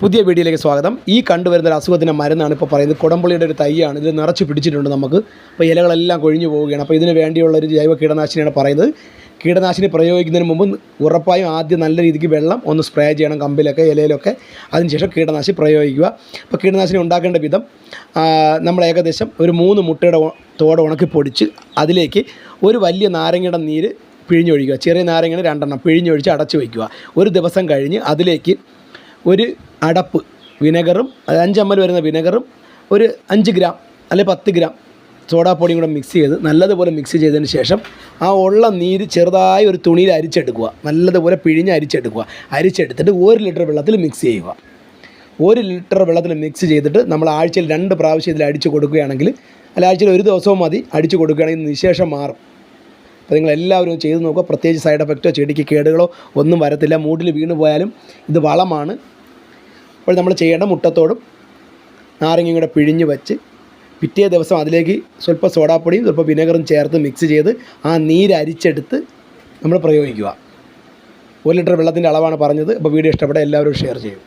പുതിയ വീഡിയോയിലേക്ക് സ്വാഗതം. ഈ കണ്ടുവരുന്ന ഒരു അസുഖത്തിൻ്റെ മരുന്നാണ് ഇപ്പോൾ പറയുന്നത്. കുടംപുളിയുടെ ഒരു തൈയാണ്. ഇത് നിറച്ച് പിടിച്ചിട്ടുണ്ട് നമുക്ക്. അപ്പോൾ ഇലകളെല്ലാം കൊഴിഞ്ഞു പോവുകയാണ്. അപ്പോൾ ഇതിന് വേണ്ടിയുള്ളൊരു ജൈവ കീടനാശിനിയാണ് പറയുന്നത്. കീടനാശിനി പ്രയോഗിക്കുന്നതിന് മുമ്പ് ഉറപ്പായും ആദ്യം നല്ല രീതിക്ക് വെള്ളം ഒന്ന് സ്പ്രേ ചെയ്യണം, കമ്പിലൊക്കെ ഇലയിലൊക്കെ. അതിനുശേഷം കീടനാശിനി പ്രയോഗിക്കുക. അപ്പോൾ കീടനാശിനി ഉണ്ടാക്കേണ്ട വിധം നമ്മൾ ഏകദേശം ഒരു 3 മുട്ടയുടെ തോട് ഉണക്കി പൊടിച്ച് അതിലേക്ക് ഒരു വലിയ നാരങ്ങയുടെ നീര് പിഴിഞ്ഞൊഴിക്കുക. ചെറിയ നാരങ്ങയുടെ 2 എണ്ണം പിഴിഞ്ഞൊഴിച്ച് അടച്ചു വയ്ക്കുക. ഒരു ദിവസം കഴിഞ്ഞ് അതിലേക്ക് ഒരു അടപ്പ് വിനെഗറും 5 ml വരുന്ന വിനെഗറും ഒരു 5 ഗ്രാം അല്ലെങ്കിൽ 10 ഗ്രാം സോഡാപ്പൊടിയും കൂടെ മിക്സ് ചെയ്ത് നല്ലതുപോലെ മിക്സ് ചെയ്തതിന് ശേഷം ആ ഉള്ള നീര് ചെറുതായി ഒരു തുണിയിൽ അരിച്ചെടുക്കുക. നല്ലതുപോലെ പിഴിഞ്ഞ് അരിച്ചെടുക്കുക. അരിച്ചെടുത്തിട്ട് 1 ലിറ്റർ വെള്ളത്തിൽ മിക്സ് ചെയ്യുക. 1 ലിറ്റർ വെള്ളത്തിൽ മിക്സ് ചെയ്തിട്ട് നമ്മൾ ആഴ്ചയിൽ 2 പ്രാവശ്യം ഇതിൽ അടിച്ചു കൊടുക്കുകയാണെങ്കിൽ, അല്ല ആഴ്ചയിൽ 1 ദിവസവും മതി, അടിച്ചു കൊടുക്കുകയാണെങ്കിൽ നിശേഷം മാറും. അപ്പോൾ നിങ്ങളെല്ലാവരും ചെയ്ത് നോക്കുക. പ്രത്യേകിച്ച് സൈഡ് എഫക്റ്റോ ചെടിക്ക് കേടുകളോ ഒന്നും വരത്തില്ല. മൂട്ടിൽ വീണ് പോയാലും ഇത് വളമാണ്. അപ്പോൾ നമ്മൾ ചെയ്യേണ്ട മുട്ടത്തോടും നാരങ്ങയും കൂടെ പിഴിഞ്ഞ് വെച്ച് പിറ്റേ ദിവസം അതിലേക്ക് സ്വല്പം സോഡാപ്പൊടിയും സ്വല്പം വിനെഗറും ചേർത്ത് മിക്സ് ചെയ്ത് ആ നീര് അരിച്ചെടുത്ത് നമ്മൾ പ്രയോഗിക്കുക. 1 ലിറ്റർ വെള്ളത്തിൻ്റെ അളവാണ് പറഞ്ഞത്. അപ്പോൾ വീഡിയോ ഇഷ്ടപ്പെട്ട എല്ലാവരും ഷെയർ ചെയ്യും.